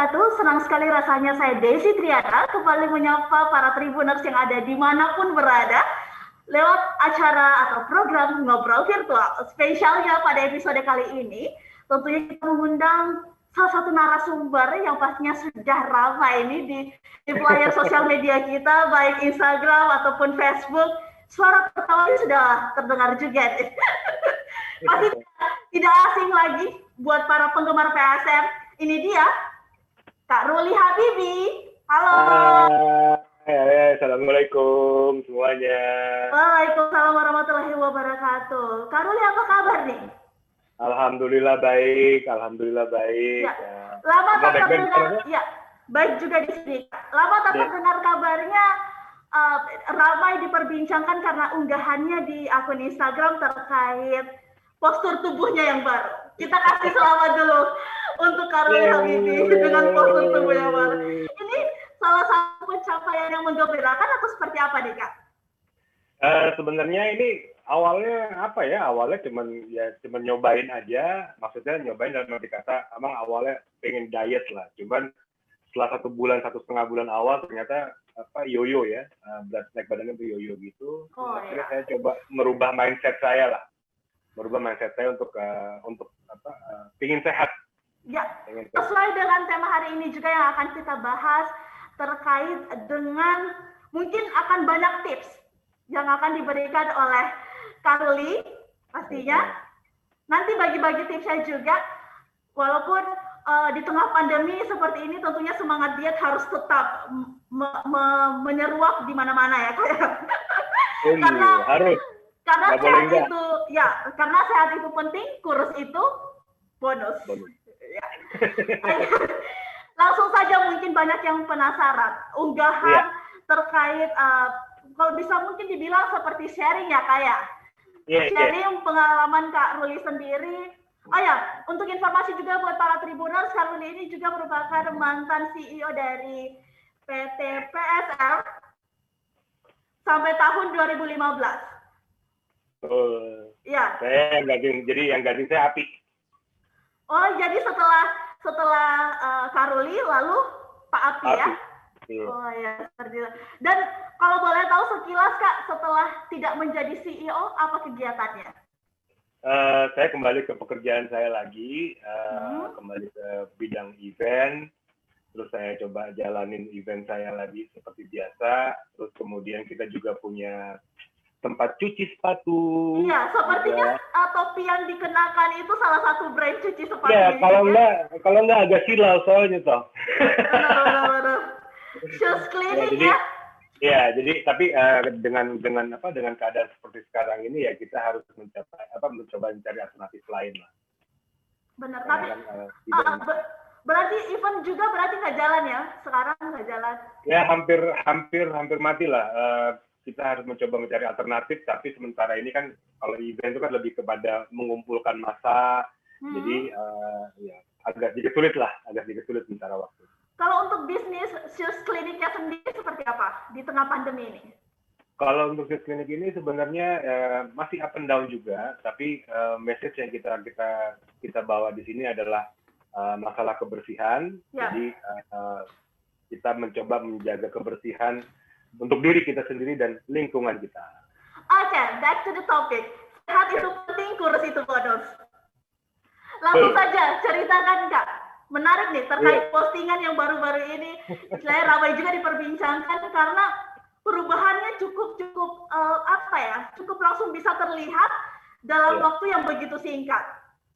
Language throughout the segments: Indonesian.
wabarakatuh. Senang sekali rasanya saya Desi Triana kembali menyapa para Tribuners yang ada dimanapun berada lewat acara atau program Ngobrol Virtual. Spesialnya pada episode kali ini, tentunya kita mengundang salah satu narasumber yang pastinya sudah ramai ini di player sosial media kita, baik Instagram ataupun Facebook. Suara tertawanya sudah terdengar juga. Pasti tidak asing lagi buat para penggemar PSM. Ini dia, Kak Ruli Habibi. Halo. Assalamualaikum semuanya. Waalaikumsalam warahmatullahi wabarakatuh. Kak Ruli, apa kabar nih? Alhamdulillah baik, alhamdulillah baik. Ya. Lama tak terdengar, ya, baik juga di sini. Lama tak terdengar kabarnya, ramai diperbincangkan karena unggahannya di akun Instagram terkait postur tubuhnya yang baru. Kita kasih selamat dulu untuk Kak Ruli Habibi dengan postur tubuh yang baru. Ini salah satu pencapaian yang menggembirakan atau seperti apa nih, Kak? Sebenarnya ini awalnya apa ya? Awalnya cuman nyobain aja. Maksudnya nyobain dalam arti kata, emang awalnya pengen diet lah. Cuman setelah 1 bulan, 1,5 bulan awal ternyata yoyo ya, berat naik badannya tuh yoyo gitu. Akhirnya saya coba merubah mindset saya lah. Merubah mindset saya untuk pingin sehat. Ya, sesuai dengan tema hari ini juga yang akan kita bahas terkait dengan mungkin akan banyak tips yang akan diberikan oleh Kak Ruli pastinya. Nanti bagi-bagi tipsnya juga, walaupun di tengah pandemi seperti ini tentunya semangat diet harus tetap menyeruak di mana-mana ya, Kak. Karena sehat itu ya, karena sehat itu penting, kurus itu bonus. Ya. Langsung saja, mungkin banyak yang penasaran unggahan terkait kalau bisa mungkin dibilang seperti sharing ya, Kak ya. Sharing pengalaman Kak Ruli sendiri. Oh ya, untuk informasi juga buat para Tribuners, Kak Ruli ini juga merupakan mantan CEO dari PT PSM sampai tahun 2015. Ya. Saya yang gading saya Api. Oh, jadi setelah Kak Ruli lalu Pak Api ya? Iya. Oh ya, dan kalau boleh tahu sekilas Kak, setelah tidak menjadi CEO, apa kegiatannya? Saya kembali ke pekerjaan saya lagi, kembali ke bidang event, terus saya coba jalanin event saya lagi seperti biasa, terus kemudian kita juga punya tempat cuci sepatu. Iya, sepertinya topi yang dikenakan itu salah satu brand cuci sepatu. Iya, kalau nggak agak silau soalnya toh. Benar. Shoes cleaning ya. Ya, jadi tapi dengan keadaan seperti sekarang ini ya kita harus mencoba mencari alternatif lain lah. Benar, tapi berarti event juga berarti nggak jalan ya? Sekarang nggak jalan? Ya, hampir mati lah. Kita harus mencoba mencari alternatif, tapi sementara ini kan kalau event itu kan lebih kepada mengumpulkan massa, jadi ya agak sedikit sulit sementara waktu. Kalau untuk bisnis shoes kliniknya sendiri seperti apa di tengah pandemi ini? Kalau untuk shoes klinik ini sebenarnya masih up and down juga, tapi message yang kita bawa di sini adalah masalah kebersihan. Ya. Jadi kita mencoba menjaga kebersihan untuk diri kita sendiri dan lingkungan kita. Oke, back to the topic. Sehat itu penting, kurus itu bonus. Langsung saja, ceritakan Kak. Menarik nih, terkait postingan yang baru-baru ini. Saya ramai juga diperbincangkan karena perubahannya cukup cukup langsung bisa terlihat dalam waktu yang begitu singkat.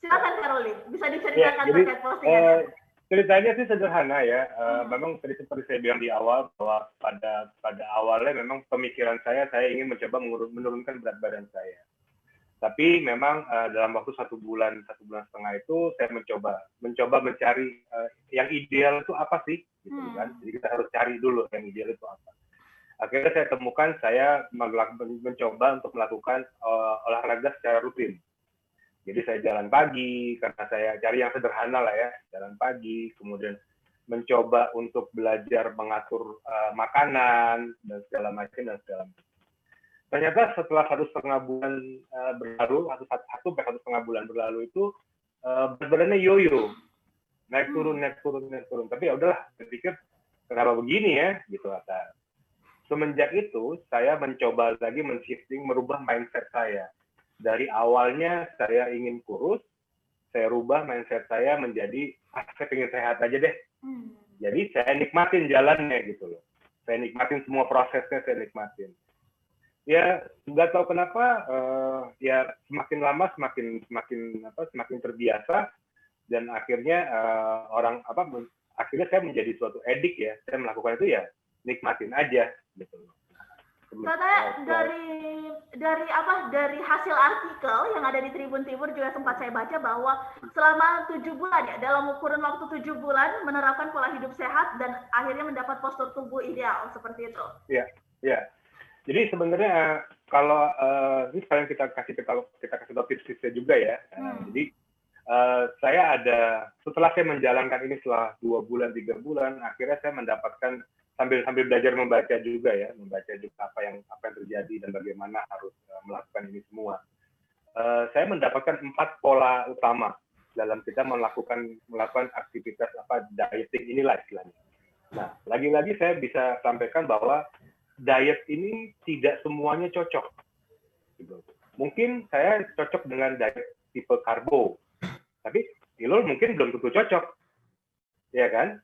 Silakan Kak Ruli, bisa diceritakan terkait postingannya. Ceritanya sih sederhana ya, memang seperti saya bilang di awal bahwa pada awalnya memang pemikiran saya ingin mencoba menurunkan berat badan saya. Tapi memang dalam waktu 1 bulan setengah itu saya mencoba mencari yang ideal itu apa sih, gitu kan? Jadi kita harus cari dulu yang ideal itu apa. Akhirnya saya temukan saya mencoba untuk melakukan olahraga secara rutin. Jadi saya jalan pagi, karena saya cari yang sederhana lah ya, jalan pagi, kemudian mencoba untuk belajar mengatur makanan, dan segala macam. Ternyata setelah 1,5 bulan berlalu, 1,5 bulan berlalu itu, berat badannya yoyo. naik turun, naik turun, naik turun. Tapi ya udahlah, saya pikir kenapa begini ya, gitu. Semenjak itu, saya mencoba lagi men-shifting, merubah mindset saya. Dari awalnya saya ingin kurus, saya rubah mindset saya menjadi, saya pengen sehat aja deh. Jadi saya nikmatin jalannya gitu loh. Saya nikmatin semua prosesnya, saya nikmatin. Ya nggak tahu kenapa, ya semakin lama semakin terbiasa, dan akhirnya akhirnya saya menjadi suatu edik ya. Saya melakukan itu ya nikmatin aja gitu loh. Katanya dari hasil artikel yang ada di Tribun Timur juga sempat saya baca bahwa selama 7 bulan ya, dalam kurun waktu 7 bulan menerapkan pola hidup sehat dan akhirnya mendapat postur tubuh ideal seperti itu. Iya, iya. Jadi sebenarnya kalau ini sekalian kita kasih tahu tips-tipsnya juga ya. Jadi saya setelah saya menjalankan ini setelah 2 bulan 3 bulan, akhirnya saya mendapatkan sambil belajar membaca juga apa yang terjadi dan bagaimana harus melakukan ini semua. Saya mendapatkan 4 pola utama dalam kita melakukan aktivitas dieting inilah istilahnya. Nah, lagi-lagi saya bisa sampaikan bahwa diet ini tidak semuanya cocok. Mungkin saya cocok dengan diet tipe karbo, tapi Ilul mungkin belum tentu cocok, ya kan?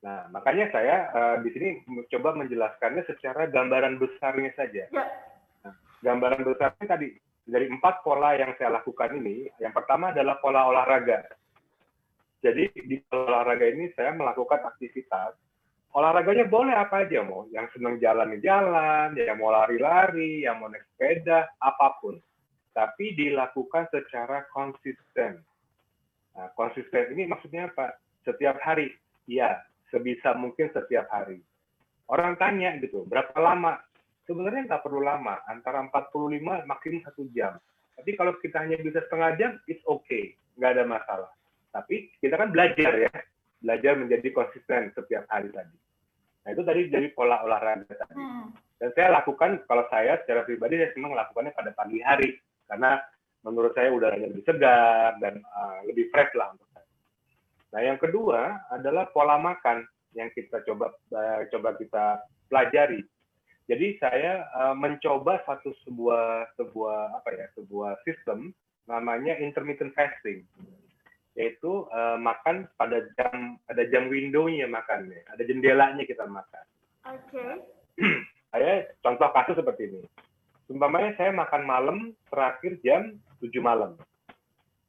Nah, makanya saya di sini mencoba menjelaskannya secara gambaran besarnya saja. Ya. Nah, gambaran besarnya tadi dari 4 pola yang saya lakukan ini, yang pertama adalah pola olahraga. Jadi di pola olahraga ini saya melakukan aktivitas. Olahraganya boleh apa aja, mau yang senang jalan, yang mau lari-lari, yang mau naik sepeda, apapun. Tapi dilakukan secara konsisten. Nah, konsisten ini maksudnya apa? Setiap hari. Ya, sebisa mungkin setiap hari. Orang tanya gitu, berapa lama? Sebenarnya nggak perlu lama, antara 45 maksimum 1 jam. Tapi kalau kita hanya bisa setengah jam, it's okay, nggak ada masalah. Tapi kita kan belajar ya, belajar menjadi konsisten setiap hari tadi. Nah itu tadi dari pola olahraga tadi. Dan saya lakukan, kalau saya secara pribadi, saya memang melakukannya pada pagi hari. Karena menurut saya udaranya lebih segar dan lebih fresh lah untuk saya. Nah yang kedua adalah pola makan yang kita coba kita pelajari. Jadi saya mencoba sebuah sistem namanya intermittent fasting, yaitu makan pada jam window-nya makannya, ada jendelanya kita makan. Oke. Saya contoh kasus seperti ini. Umpamanya saya makan malam terakhir jam 7 malam.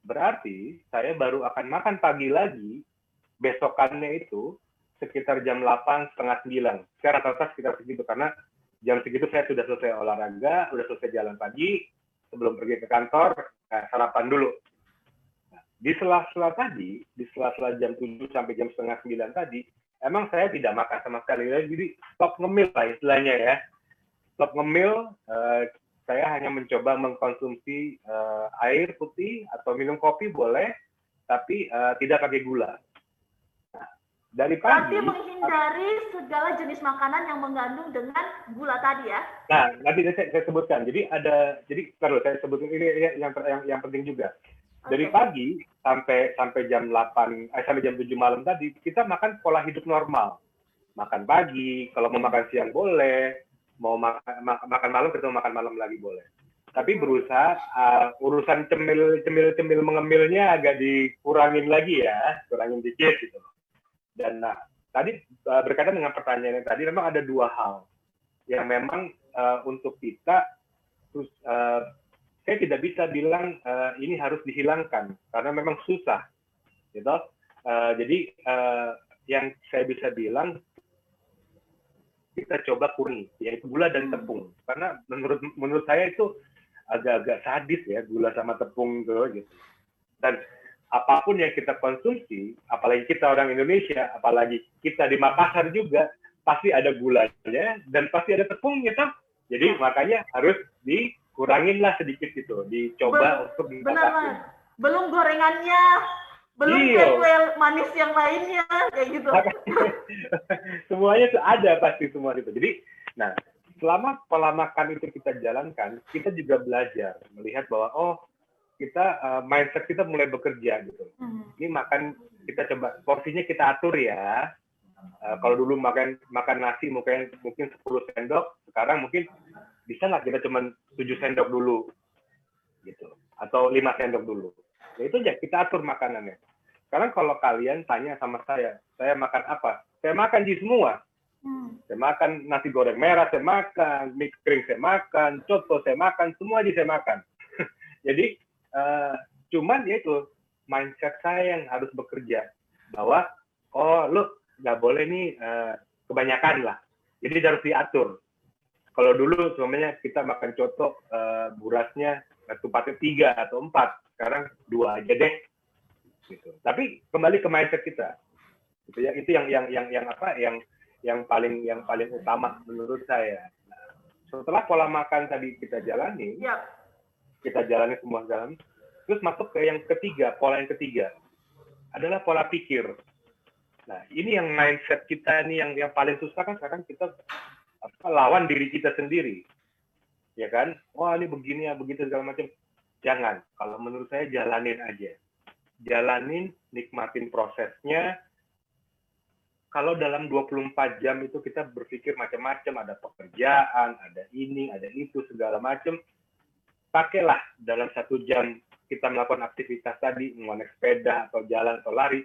Berarti saya baru akan makan pagi lagi besokannya itu sekitar jam 8, setengah 9. Saya rata-rata sekitar segitu, karena jam segitu saya sudah selesai olahraga, sudah selesai jalan pagi, sebelum pergi ke kantor, sarapan dulu. Nah, di sela-sela jam 7 sampai jam setengah 9 tadi, emang saya tidak makan sama sekali. Jadi stop ngemil lah istilahnya ya. Stop ngemil, saya hanya mencoba mengkonsumsi air putih atau minum kopi boleh, tapi tidak pakai gula. Nah, dari pagi. Berarti menghindari segala jenis makanan yang mengandung dengan gula tadi ya? Nah, nanti saya sebutkan. Saya sebutkan ini yang penting juga. Dari pagi sampai jam 8, sampai jam 7 malam tadi, kita makan pola hidup normal. Makan pagi, kalau mau makan siang boleh, mau makan malam, kita mau makan malam lagi boleh. Tapi berusaha urusan cemil mengemilnya agak dikurangin lagi ya, kurangin dikit gitu. Dan tadi berkaitan dengan pertanyaan yang tadi, memang ada 2 hal yang memang untuk kita, terus saya tidak bisa bilang ini harus dihilangkan karena memang susah, gitu. Jadi yang saya bisa bilang, kita coba kurangi, yaitu gula dan tepung. Karena menurut saya itu agak-agak sadis ya, gula sama tepung tuh gitu. Dan apapun yang kita konsumsi, apalagi kita orang Indonesia, apalagi kita di Makassar juga, pasti ada gulanya dan pasti ada tepungnya kan. Jadi makanya harus dikurangin lah sedikit gitu, dicoba untuk dibatasi. Belum gorengannya, belum kue manis yang lainnya, kayak gitu. Semuanya itu ada pasti semua itu. Jadi, nah selama pola makan itu kita jalankan, kita juga belajar melihat bahwa mindset kita mulai bekerja gitu. Ini makan kita coba porsinya kita atur ya. Kalau dulu makan nasi mungkin 10 sendok, sekarang mungkin bisa nggak kita cuma 7 sendok dulu gitu, atau 5 sendok dulu. Ya itu aja, kita atur makanannya. Sekarang kalau kalian tanya sama saya makan apa? Saya makan di semua. Saya makan nasi goreng merah, saya makan mie kering, saya makan coto, saya makan, semua aja saya makan. Jadi cuman ya itu mindset saya yang harus bekerja bahwa lu nggak boleh nih kebanyakan lah. Jadi harus diatur. Kalau dulu sebenarnya kita makan coto burasnya tempatnya 3 atau 4, sekarang 2 aja deh. Gitu. Tapi kembali ke mindset kita. Gitu ya, itu yang paling utama menurut saya. Nah, setelah pola makan tadi kita jalani, semua jalan, terus masuk ke yang ketiga, pola yang ketiga adalah pola pikir. Nah, ini yang mindset kita nih yang paling susah kan sekarang kita lawan diri kita sendiri. Ya kan? Wah, ini begini ya, begitu segala macam. Jangan. Kalau menurut saya jalanin aja. Jalanin, nikmatin prosesnya. Kalau dalam 24 jam itu kita berpikir macam-macam, ada pekerjaan, ada ini, ada itu, segala macam. Pakailah dalam 1 jam kita melakukan aktivitas tadi, mau naik sepeda atau jalan atau lari.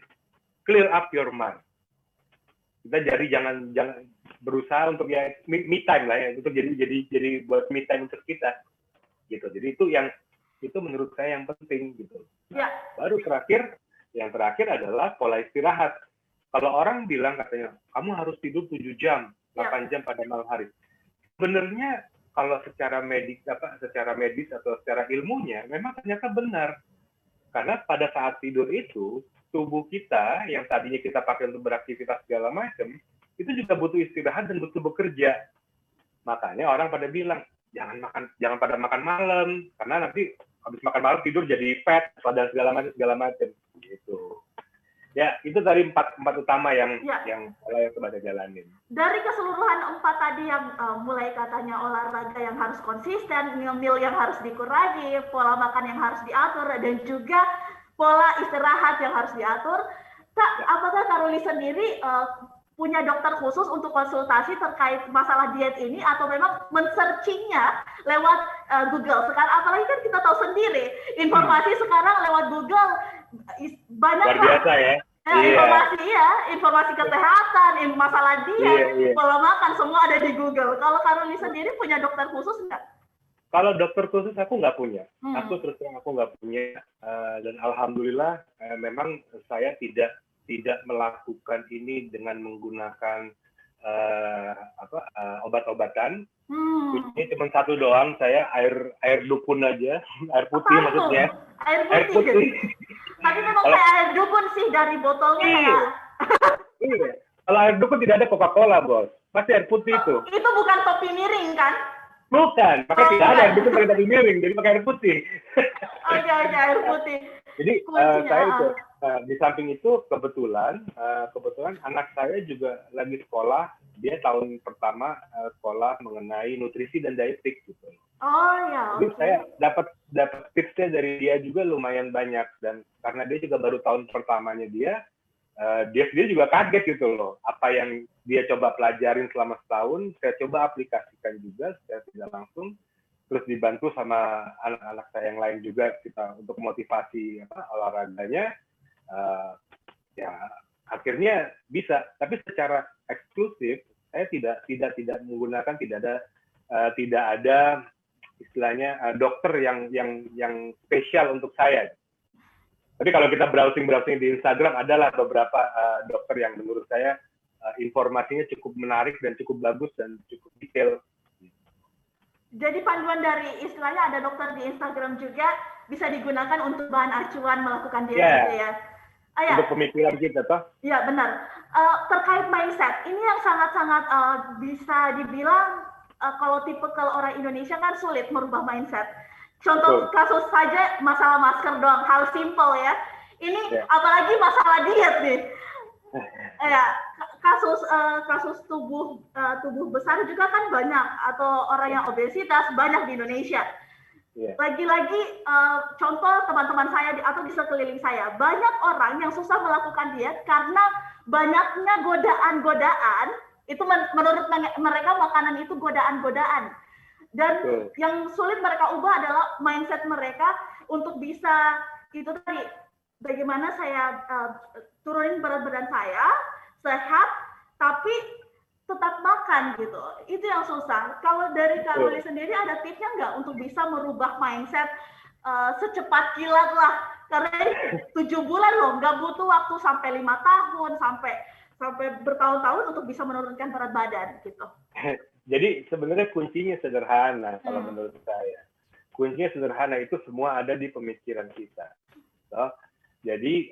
Clear up your mind. Kita jangan berusaha untuk ya me time lah ya, untuk jadi buat me time untuk kita gitu. Jadi itu menurut saya yang penting gitu. Nah, baru yang terakhir adalah pola istirahat. Kalau orang bilang katanya kamu harus tidur 7 jam, 8 jam pada malam hari. Sebenarnya kalau secara medis atau secara ilmunya memang ternyata benar. Karena pada saat tidur itu tubuh kita yang tadinya kita pakai untuk beraktivitas segala macam, itu juga butuh istirahat dan butuh bekerja. Makanya orang pada bilang, jangan pada makan malam, karena nanti habis makan malam tidur jadi fat dan segala macam gitu. Ya, itu tadi empat utama yang kepada jalanin. Dari keseluruhan 4 tadi yang mulai katanya olahraga yang harus konsisten, meal yang harus dikurangi, pola makan yang harus diatur, dan juga pola istirahat yang harus diatur. Kak, apakah Kak Ruli sendiri punya dokter khusus untuk konsultasi terkait masalah diet ini, atau memang men-searchingnya lewat Google? Sekarang apalagi kan kita tahu sendiri, informasi sekarang lewat Google banyak. Luar biasa ya. Informasi kesehatan, masalah diet, pola makan, semua ada di Google. Kalau Kak Ruli sendiri punya dokter khusus nggak? Kalau dokter khusus aku nggak punya. Aku terus terang aku nggak punya. Dan alhamdulillah memang saya tidak melakukan ini dengan menggunakan obat-obatan. Ini cuma satu doang, saya air dukun aja, air putih maksudnya. Air putih. Tapi memang kayak air dukun sih dari botolnya kayak. Iya. Kalau air dukun tidak ada Coca-Cola, Bos. Pasti air putih itu. Itu bukan topi miring kan? Bukan, makanya tidak ada air dukun pakai topi miring, jadi pakai air putih. Oke, air putih. Jadi saya itu di samping itu kebetulan anak saya juga lagi sekolah, dia tahun pertama sekolah mengenai nutrisi dan dietik gitu. Oh ya. Jadi saya dapat tipsnya dari dia juga lumayan banyak, dan karena dia juga baru tahun pertamanya dia sendiri juga kaget gitu loh, apa yang dia coba pelajarin selama setahun saya coba aplikasikan juga secara tidak langsung, terus dibantu sama anak-anak saya yang lain juga kita untuk motivasi olahraganya, ya akhirnya bisa. Tapi secara eksklusif saya tidak menggunakan, tidak ada istilahnya dokter yang spesial untuk saya. Tapi kalau kita browsing di Instagram, adalah beberapa dokter yang menurut saya informasinya cukup menarik dan cukup bagus dan cukup detail. Jadi panduan dari istilahnya ada dokter di Instagram juga bisa digunakan untuk bahan acuan melakukan diet gitu ya. Untuk pemikiran kita toh. Iya benar. Terkait mindset, ini yang sangat-sangat bisa dibilang kalau orang Indonesia kan sulit merubah mindset. Contoh kasus saja masalah masker doang, hal simple ya. Ini apalagi masalah diet nih. Kasus tubuh besar juga kan banyak, atau orang yang obesitas banyak di Indonesia. Lagi-lagi contoh teman-teman saya atau di sekeliling saya, banyak orang yang susah melakukan diet karena banyaknya godaan-godaan. Itu menurut mereka makanan itu godaan-godaan. Dan yang sulit mereka ubah adalah mindset mereka untuk bisa itu tadi, bagaimana saya turunin berat badan saya, sehat, tapi tetap makan gitu. Itu yang susah. Kalau dari Kak Ruli sendiri ada tipsnya nggak untuk bisa merubah mindset secepat kilat lah? Karena 7 bulan loh, nggak butuh waktu sampai 5 tahun, sampai bertahun-tahun untuk bisa menurunkan berat badan gitu. Jadi sebenarnya kuncinya sederhana kalau menurut saya. Kuncinya sederhana, itu semua ada di pemikiran kita. So, jadi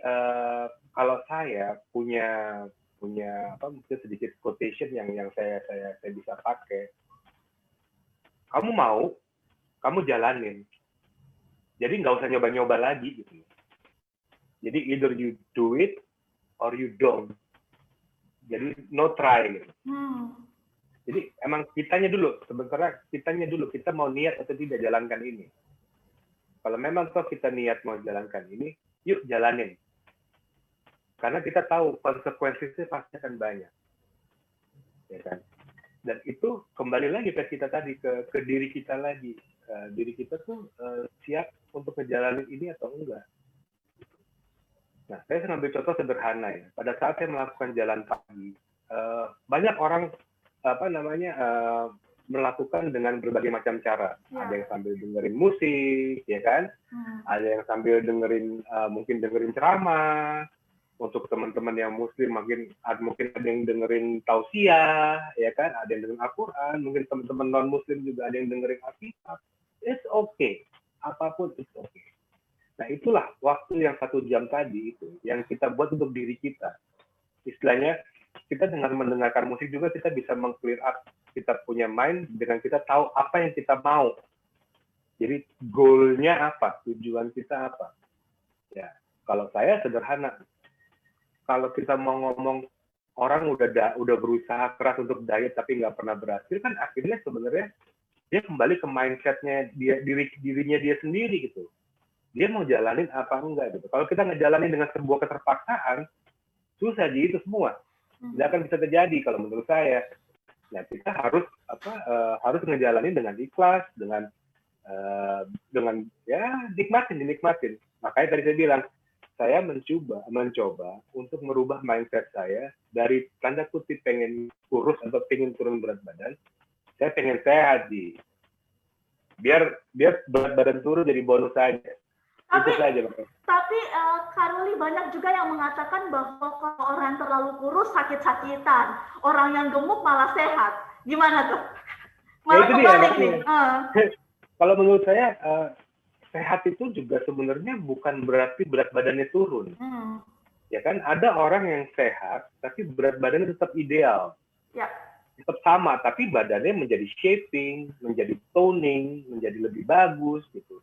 kalau saya punya mungkin sedikit quotation yang saya bisa pakai. Kamu mau, kamu jalanin. Jadi nggak usah nyoba-nyoba lagi gitu. Jadi either you do it or you don't. Jadi no try gitu. Jadi emang kitanya dulu, kita mau niat atau tidak jalankan ini. Kalau memang toh kita niat mau jalankan ini, yuk jalanin. Karena kita tahu konsekuensinya pasti akan banyak. Ya kan? Dan itu kembali lagi ke kita tadi, ke diri kita lagi. Diri kita tuh siap untuk ngejalanin ini atau enggak. Nah, saya ngambil contoh sederhana ya. Pada saat saya melakukan jalan pagi, banyak orang melakukan dengan berbagai macam cara. Ada yang sambil dengerin musik, ya kan? Ada yang sambil mungkin dengerin ceramah. Untuk teman-teman yang muslim mungkin ada yang dengerin tausiah, ya kan? Ada yang dengerin Al-Quran, mungkin teman-teman non muslim juga ada yang dengerin Alkitab. It's okay. Apapun it's okay. Nah, itulah waktu yang 1 jam tadi itu yang kita buat untuk diri kita. Istilahnya, kita dengan mendengarkan musik juga kita bisa meng-clear up kita punya mind dengan kita tahu apa yang kita mau. Jadi goal-nya apa, tujuan kita apa. Ya, kalau saya sederhana. Kalau kita mau ngomong orang udah berusaha keras untuk diet tapi nggak pernah berhasil, kan akhirnya sebenarnya dia kembali ke mindset-nya dirinya dia sendiri gitu. Dia mau jalanin apa enggak gitu. Kalau kita ngejalanin dengan sebuah keterpaksaan, susah jadi itu semua. Tidak akan bisa terjadi kalau menurut saya. Nah, kita harus ngejalanin dengan ikhlas, dengan ya dinikmatin. Makanya tadi saya bilang, saya mencoba untuk merubah mindset saya dari tanda kutip pengen kurus atau pengen turun berat badan, saya pengen sehat biar berat badan turun jadi bonus saja. Tapi Karoli, banyak juga yang mengatakan bahwa kalau orang terlalu kurus sakit-sakitan, orang yang gemuk malah sehat. Gimana tuh? Malah kebalik nih. Kalau menurut saya sehat itu juga sebenarnya bukan berarti berat badannya turun. Ya kan, ada orang yang sehat tapi berat badannya tetap ideal. Ya. Tetap sama, tapi badannya menjadi shaping, menjadi toning, menjadi lebih bagus gitu.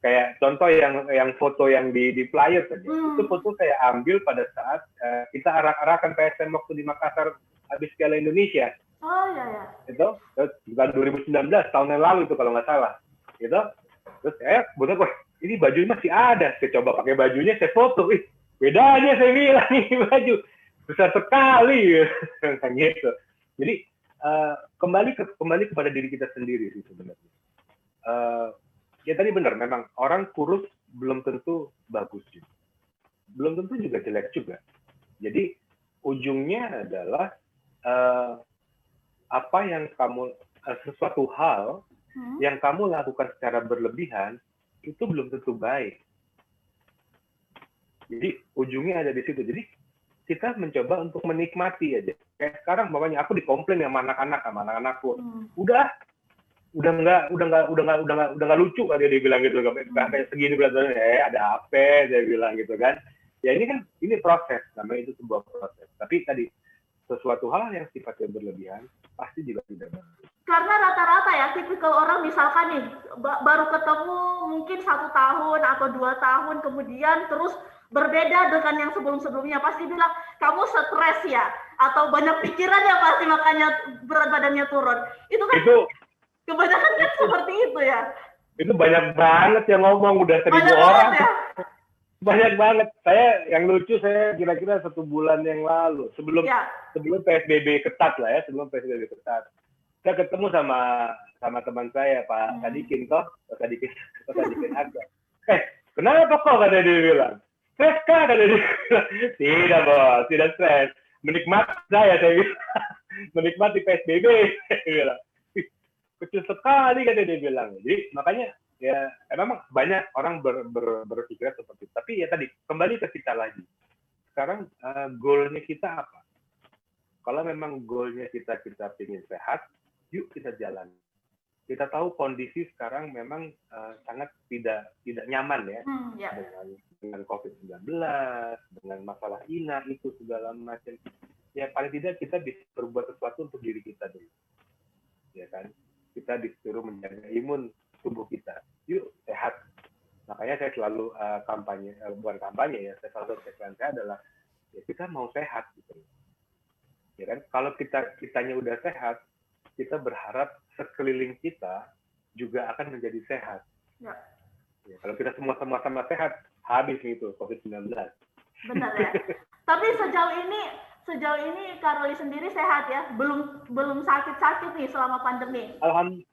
Kayak contoh yang foto yang di flyer tadi, itu foto saya ambil pada saat kita arak-arakan PSM waktu di Makassar habis Piala Indonesia. Oh iya. Itu bukan 2019, tahun yang lalu itu kalau nggak salah. Gitu. Terus bener, ini baju masih ada. Saya coba pakai bajunya, saya foto. Bedanya saya bilang, ini baju besar sekali. Gitu. Jadi kembali kepada diri kita sendiri sih sebenarnya. Ya tadi benar, memang orang kurus belum tentu bagus juga. Belum tentu juga jelek juga. Jadi ujungnya adalah apa yang sesuatu hal yang kamu lakukan secara berlebihan itu belum tentu baik. Jadi ujungnya ada di situ. Jadi kita mencoba untuk menikmati aja. Kayak sekarang bapaknya aku dikomplain sama anak-anakku. Udah nggak lucu kan dia bilang gitu, kayak segini berat badannya, ada apa dia bilang gitu kan. Ya ini proses, namanya itu sebuah proses. Tapi tadi sesuatu hal yang sifatnya berlebihan pasti juga tidak bagus. Karena rata-rata ya tipikal orang misalkan nih baru ketemu mungkin 1 tahun atau 2 tahun kemudian terus berbeda dengan yang sebelum-sebelumnya, pasti bilang kamu stres ya atau banyak pikiran ya, pasti makanya berat badannya turun. Itu kan kebanyakan kan seperti itu ya. Itu banyak banget yang ngomong, udah 1.000 Banyak orang. banget ya. Banyak banget. Saya yang lucu, saya kira-kira 1 bulan yang lalu sebelum Ya. PSBB ketat lah ya, sebelum PSBB ketat. Saya ketemu sama teman saya Pak Sadikin toh, Pak Sadikin Aga. Kenapa kok kata dia bilang? Stres kah kata dia bilang? Tidak bos, tidak stres. Menikmati saya bilang. Menikmati PSBB. Saya bilang. Kecil sekali kata dia bilang. Jadi makanya ya memang banyak orang berpikir seperti itu. Tapi ya tadi kembali ke kita lagi. Sekarang goalnya kita apa? Kalau memang goalnya kita ingin sehat, yuk kita jalan. Kita tahu kondisi sekarang memang sangat tidak nyaman ya, dengan COVID-19, dengan masalah itu segala macam. Ya paling tidak kita bisa berbuat sesuatu untuk diri kita dulu, ya kan? Kita disuruh menjaga imun tubuh kita. Yuk sehat. Makanya saya selalu bukan kampanye ya, saya selalu tagline saya adalah ya kita mau sehat gitu. Ya kan? Kalau kitanya udah sehat, kita berharap sekeliling kita juga akan menjadi sehat. Ya, kalau kita semua sama-sama sehat, habis itu COVID-19. Benar ya. Tapi sejauh ini Kak Roli sendiri sehat ya? Belum sakit-sakit nih selama pandemi?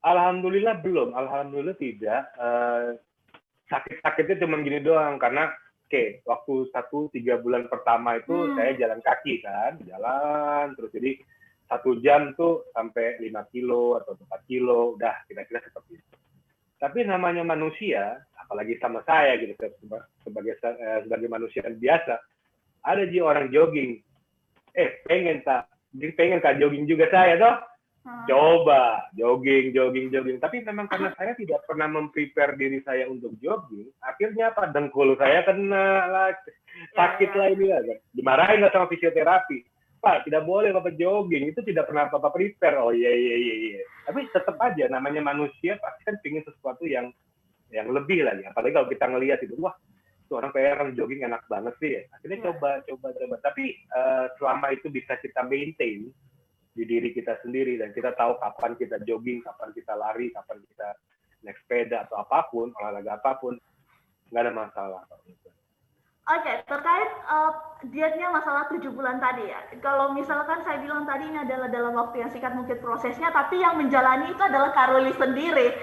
Alhamdulillah belum. Alhamdulillah tidak. Sakit-sakitnya cuma gini doang, karena waktu 1-3 bulan pertama itu saya jalan kaki kan, jalan terus, jadi 1 jam tuh sampai 5 kilo atau 4 kilo, udah kira-kira seperti itu. Tapi namanya manusia, apalagi sama saya gitu, sebagai manusia biasa, ada orang jogging, pengen kak jogging juga saya toh, coba jogging. Tapi memang karena saya tidak pernah memprepare diri saya untuk jogging, akhirnya apa, dengkul saya kena lah, sakit lah ini lah, dimarahin lah sama fisioterapi. Pak, tidak boleh Bapak jogging, itu tidak pernah Bapak prepare. Oh iya. Tapi tetap aja, namanya manusia pasti kan pengen sesuatu yang lebih lagi. Apalagi kalau kita ngelihat itu, wah, itu orang jogging enak banget sih ya. Akhirnya coba. Tapi selama itu bisa kita maintain di diri kita sendiri, dan kita tahu kapan kita jogging, kapan kita lari, kapan kita naik sepeda atau apapun, olahraga apapun, nggak ada masalah. Oke, terkait dietnya masalah 7 bulan tadi ya. Kalau misalkan saya bilang tadi ini adalah dalam waktu yang singkat mungkin prosesnya, tapi yang menjalani itu adalah Kak Roli sendiri.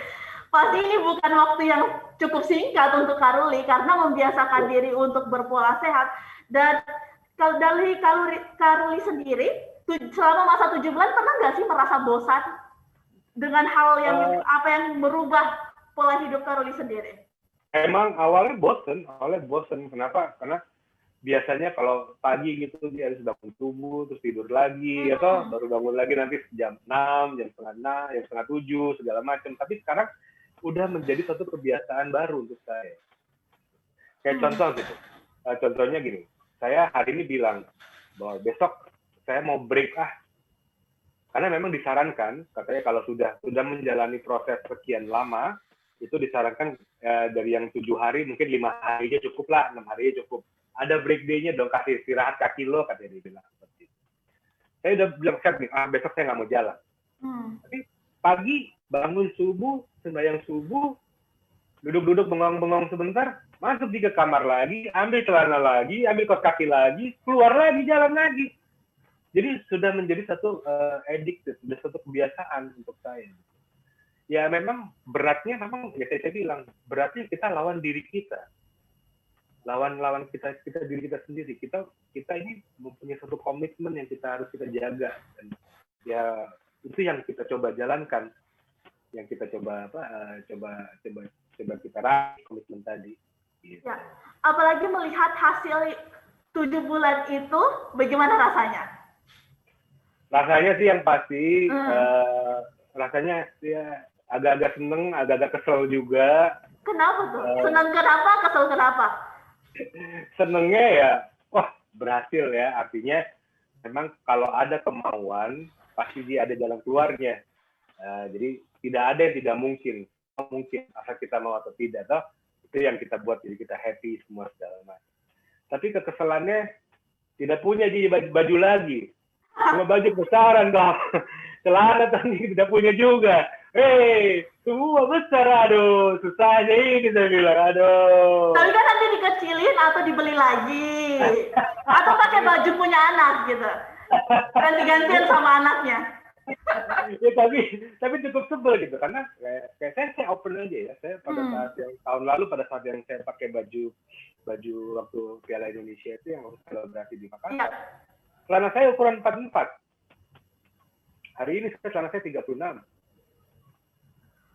Pasti ini bukan waktu yang cukup singkat untuk Kak Roli, karena membiasakan diri untuk berpola sehat. Dan kalau dari Kak Roli sendiri, selama masa 7 bulan pernah nggak sih merasa bosan dengan hal yang merubah pola hidup Kak Roli sendiri? Emang awalnya bosen. Kenapa? Karena biasanya kalau pagi gitu dia harus bangun subuh, terus tidur lagi, atau baru bangun lagi nanti jam 6, jam setengah 6, jam setengah 7, segala macam. Tapi sekarang udah menjadi satu kebiasaan baru untuk saya. Kayak contoh gitu. Contohnya gini, saya hari ini bilang bahwa besok saya mau break karena memang disarankan, katanya kalau sudah menjalani proses sekian lama, itu disarankan dari yang 7 hari mungkin 5 hari aja cukup lah, 6 hari aja cukup. Ada break day-nya dong, kasih istirahat kaki lo, katanya dia bilang seperti itu. Saya udah bilang siap nih, besok saya nggak mau jalan. Tapi pagi bangun subuh, sembahyang subuh, duduk bengong sebentar, masuk ke kamar lagi, ambil celana lagi, ambil kaos kaki lagi, keluar lagi, jalan lagi. Jadi sudah menjadi satu addicted, sudah satu kebiasaan untuk saya. Ya memang beratnya, memang ya saya bilang beratnya kita lawan diri kita, lawan kita diri kita sendiri. Kita ini mempunyai satu komitmen yang harus kita jaga, dan ya itu yang kita coba jalankan, yang kita coba kita raih komitmen tadi. Gitu. Ya, apalagi melihat hasil 7 bulan itu, bagaimana rasanya? Rasanya sih yang pasti, rasanya ya agak-agak seneng, agak-agak kesel juga. Kenapa tuh? Seneng kenapa? Kesel kenapa? Senengnya ya, wah berhasil ya. Artinya memang kalau ada kemauan, pasti dia ada jalan keluarnya. Jadi tidak ada yang tidak mungkin. Asal kita mau atau tidak. Toh, itu yang kita buat, jadi kita happy semua segala macam. Tapi kekesalannya tidak punya baju lagi. Cuma baju besaran dong. Celana tadi tidak punya juga. Semua besar, aduh, susahnya ini saya bilang, aduh. Tapi kan nanti dikecilin atau dibeli lagi, atau pakai baju punya anak gitu, ganti-gantian sama anaknya. Ya tapi cukup sebel gitu karena kayak saya open aja ya, saya pada saat yang tahun lalu pada saat yang saya pakai baju waktu Piala Indonesia itu yang selebrasi di Makassar, celana saya ukuran 44. Hari ini celana saya 36.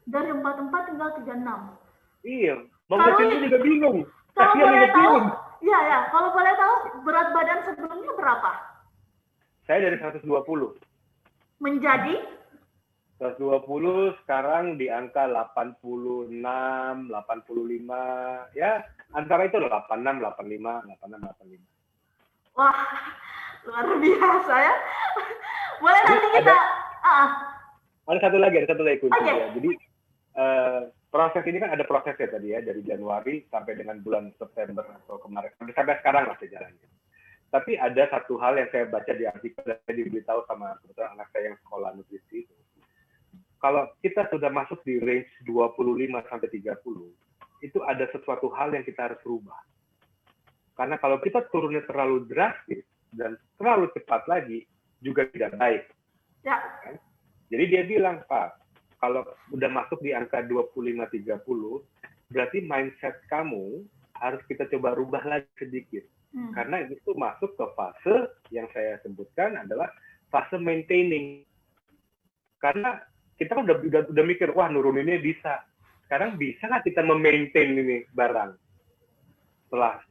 Dari 44 tinggal 36. Iya, mau kecilnya juga bingung. Kalau boleh tahu, ya, kalau boleh tahu berat badan sebelumnya berapa? Saya dari 120. Menjadi? 120 sekarang di angka 86, 85, ya antara itu 86, 85, 86, 85. Wah, luar biasa ya. Boleh nanti kita... Ada satu lagi kunci ya. Jadi proses ini kan ada prosesnya tadi ya, dari Januari sampai dengan bulan September atau kemarin sampai sekarang lah sejalannya. Tapi ada satu hal yang saya baca di artikel dan saya diberitahu sama kebetulan anak saya yang sekolah nutrisi. Kalau kita sudah masuk di range 25 sampai 30, itu ada sesuatu hal yang kita harus rubah. Karena kalau kita turunnya terlalu drastis dan terlalu cepat lagi juga tidak baik. Ya. Jadi dia bilang, Pak, kalau udah masuk di angka 25-30, berarti mindset kamu harus kita coba rubah lagi sedikit. Karena itu masuk ke fase yang saya sebutkan adalah fase maintaining. Karena kita kan udah mikir, wah nuruninnya bisa. Sekarang bisa nggak kita memaintain ini barang? Setelah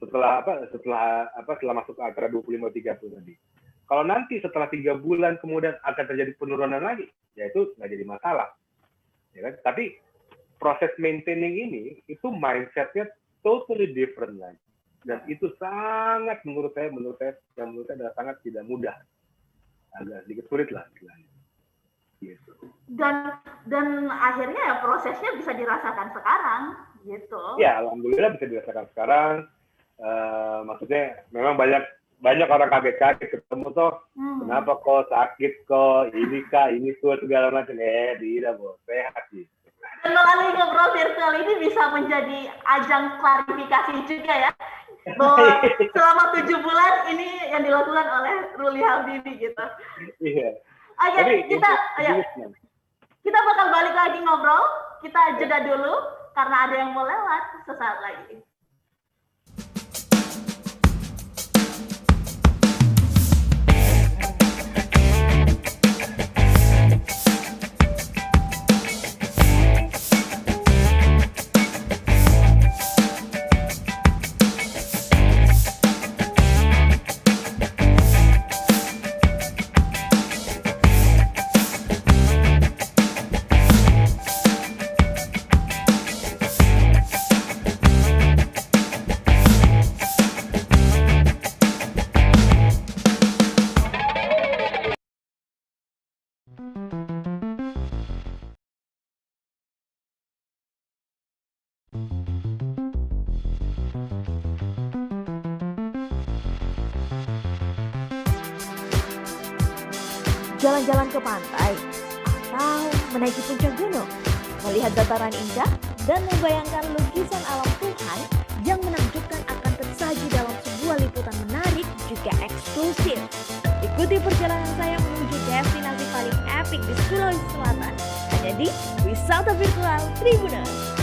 masuk ke angka 25-30 tadi. Kalau nanti setelah 3 bulan kemudian akan terjadi penurunan lagi, ya itu nggak jadi masalah. Ya kan? Tapi proses maintaining ini, itu mindsetnya totally different lagi. Dan itu sangat menurut saya adalah sangat tidak mudah. Agak sedikit sulit lah istilahnya. Gitu. Dan akhirnya ya prosesnya bisa dirasakan sekarang, gitu. Ya, alhamdulillah bisa dirasakan sekarang. Maksudnya memang banyak orang kaget-kaget ketemu tuh, kenapa kok sakit kok, ini tuh segala macam. Tidak, bos, sehat sih. Dan melalui ngobrol virtual ini bisa menjadi ajang klarifikasi juga ya, bahwa selama 7 bulan ini yang dilakukan oleh Ruli Habibie gitu. Iya. Oke, kita bakal balik lagi ngobrol, kita jeda dulu karena ada yang mau lewat sesaat lagi. Jalan-jalan ke pantai, atau menaiki puncak gunung, melihat dataran indah, dan membayangkan lukisan alam Tuhan yang menakjubkan akan tersaji dalam sebuah liputan menarik juga eksklusif. Ikuti perjalanan saya menuju destinasi paling epik di Sulawesi Selatan, hanya di Wisata Virtual Tribuners.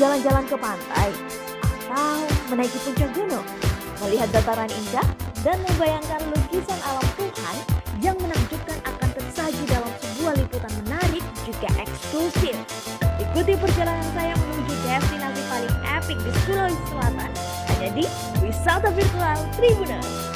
berjalan-jalan ke pantai, atau menaiki puncak gunung, melihat dataran indah, dan membayangkan lukisan alam Tuhan yang menakjubkan akan tersaji dalam sebuah liputan menarik juga eksklusif. Ikuti perjalanan saya menuju destinasi paling epik di Sulawesi Selatan, hanya di Wisata Virtual Tribuners.